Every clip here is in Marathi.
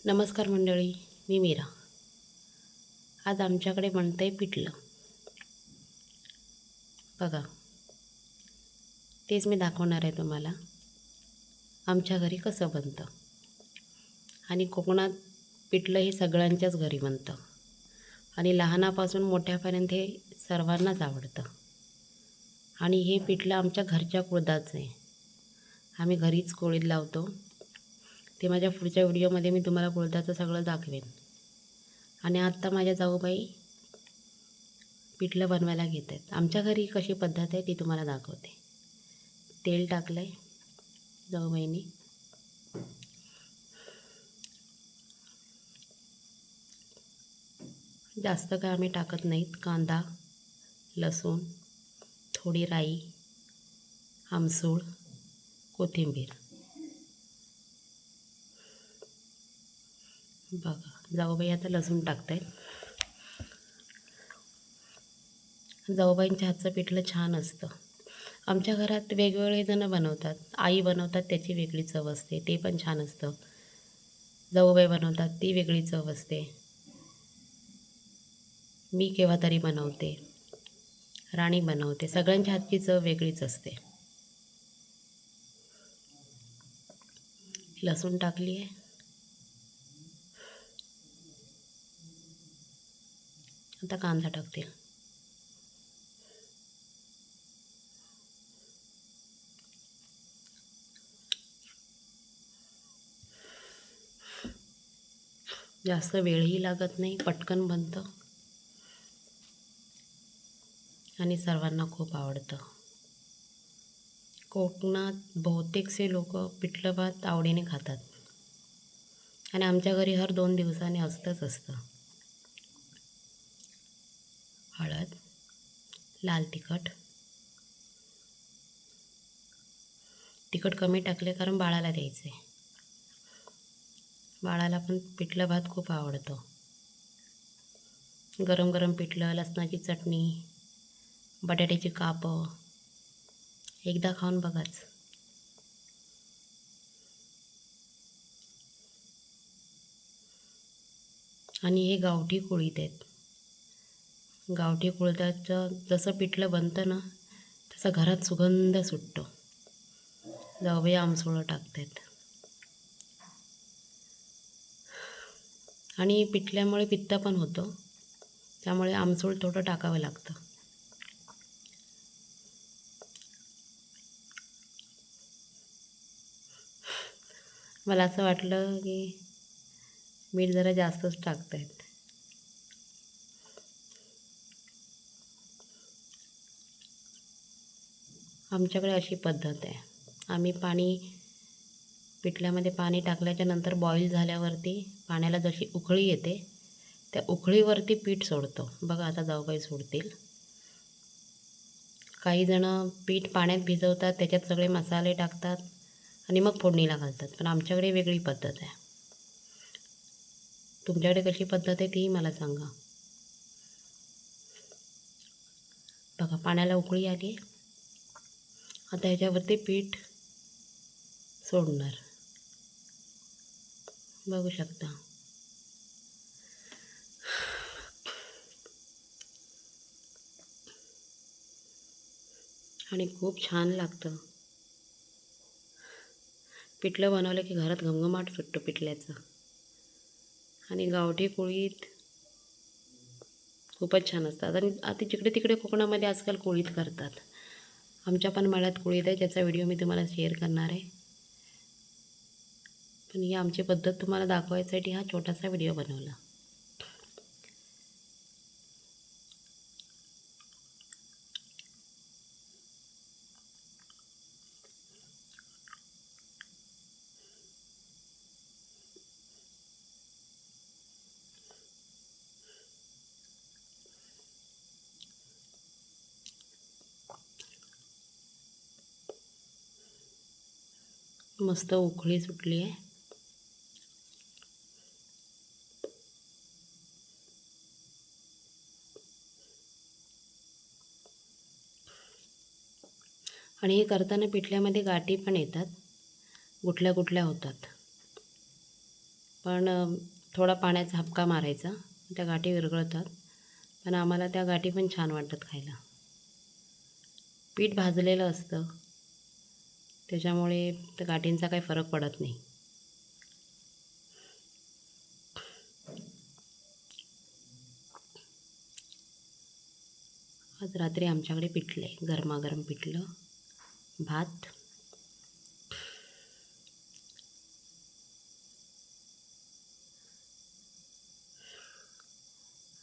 नमस्कार मंडळी, मी मीरा. आज आमच्याकडे बनतंय पिठलं. बघा, तेच मी दाखवणार आहे तुम्हाला. आमच्या घरी कसं बनतं. आणि कोकणात पिठलं हे सगळ्यांच्याच घरी बनतं आणि लहानापासून मोठ्यापर्यंत हे सर्वांनाच आवडतं. आणि हे पिठलं आमच्या घरच्या कुळथाचं आहे. आम्ही घरीच कोळीत लावतो. ते माझ्या पुढच्या व्हिडिओमध्ये मी तुम्हाला कुळथाचं सगळं दाखवेन. आणि आत्ता माझ्या जाऊबाई पिठलं बनवायला घेत आहेत. आमच्या घरी कशी पद्धत आहे ती तुम्हाला दाखवते. तेल टाकलं आहे जाऊबाईंनी. जास्त काय आम्ही टाकत नाहीत. कांदा, लसूण, थोडी राई, आमसूळ, कोथिंबीर. बघा, जाऊबाई आता लसूण टाकत आहेत. जाऊबाईंच्या हातचं पिठलं छान असतं. आमच्या घरात वेगवेगळे जण बनवतात. आई बनवतात त्याची वेगळी चव असते, ते पण छान असतं. जाऊबाई बनवतात ती वेगळी चव असते. मी केव्हा तरी बनवते, राणी बनवते. सगळ्यांच्या हातची चव वेगळीच असते. लसूण टाकली आहे. आता कांदा टाकते. जास्त वेळही लागत नाही, पटकन बनतं आणि सर्वांना खूप आवडतं. कोकणात बहुतेकसे लोक पिठलं भात आवडीने खातात आणि आमच्या घरी हर 2 दिवसांनी असतं. हळद, लाल तिखट. तिखट कमी टाकले कारण बाळाला द्यायचे. बाळाला पण पिठलं भात खूप आवडतो. गरम गरम पिठलं, लसणाची चटणी, बटाट्याची कापं. एकदा खाऊन बघाच. आणि हे गावठी कुळीथ आहेत. गावठी कुळथाचं जसं पिठलं बनतं ना, तसा घरात सुगंध सुटतो. जाऊबाई आमसुळं टाकतात. आणि पिठल्यामुळे पित्त पण होतं, त्यामुळे आमसूळ थोडं टाकावं लागतं. मला असं वाटलं की मीठ जरा जास्तच टाकतायत. आमच्याकडे अशी पद्धत आहे. आम्ही पिठल्यामध्ये पाणी टाकल्याच्या नंतर बॉईल झाल्यावरती पाण्याला जशी उकळी येते त्या उकळीवरती पीठ सोडतो. बघा, आता जाऊबाई सोडतील. काही जण पीठ पाण्यात भिजवतात, त्याच्यात सगळे मसाले टाकतात आणि मग फोडणीला घालतात. पण आमच्याकडे वेगळी पद्धत आहे. तुमच्याकडे कशी पद्धत आहे तीही मला सांगा. बघा, पाण्याला उकळी आली. आता ह्याच्यावरती पीठ सोडणार. बघू शकता. आणि खूप छान लागतं. पिठलं बनवलं की घरात घमघमाट सुटतो पिठल्याचं. आणि गावठी कुळीथ खूपच छान असतात. आणि आता जिकडे तिकडे कोकणामध्ये आजकाल कुळीथ करतात. आमच्या पण मळ्यात कुळीथ आहे, ज्याचा व्हिडिओ मी तुम्हाला शेअर करणार आहे. पण ही आमची पद्धत तुम्हाला दाखवायसाठी हा छोटासा व्हिडिओ बनवला. मस्त उकळी सुटली आहे. आणि हे करताना पिठल्यामध्ये गाठी पण येतात, गुठल्या गुठल्या होतात. पण थोडा पाण्याचा हबका मारायचा, त्या गाठी विरघळतात. पण आम्हाला त्या गाठी पण छान वाटतात खायला. पीठ भाजलेलं असतं त्याच्यामुळे त्या गाठींचा काही फरक पडत नाही. आज रात्री आमच्याकडे पिठले, गरमागरम पिठलं, भात,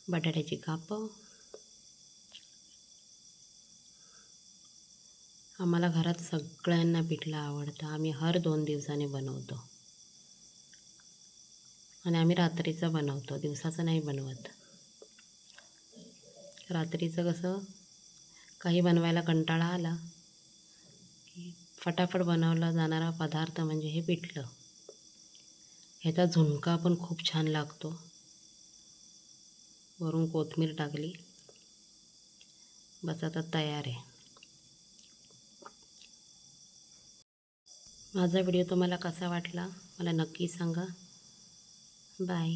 बटाट्याची कापं. आम्हाला घरात सगळ्यांना पिठलं आवडतं. आम्ही हर 2 दिवसांनी बनवतो आणि आम्ही रात्रीचं बनवतो, दिवसाचं नाही बनवत. रात्रीचं कसं काही बनवायला कंटाळा आला की फटाफट बनवला जाणारा पदार्थ म्हणजे हे पिठलं. ह्याचा झुणका पण खूप छान लागतो. वरून कोथिंबीर टाकली, बस आता तयार आहे. माझा व्हिडिओ तुम्हाला कसा वाटला मला नक्की सांगा. बाय.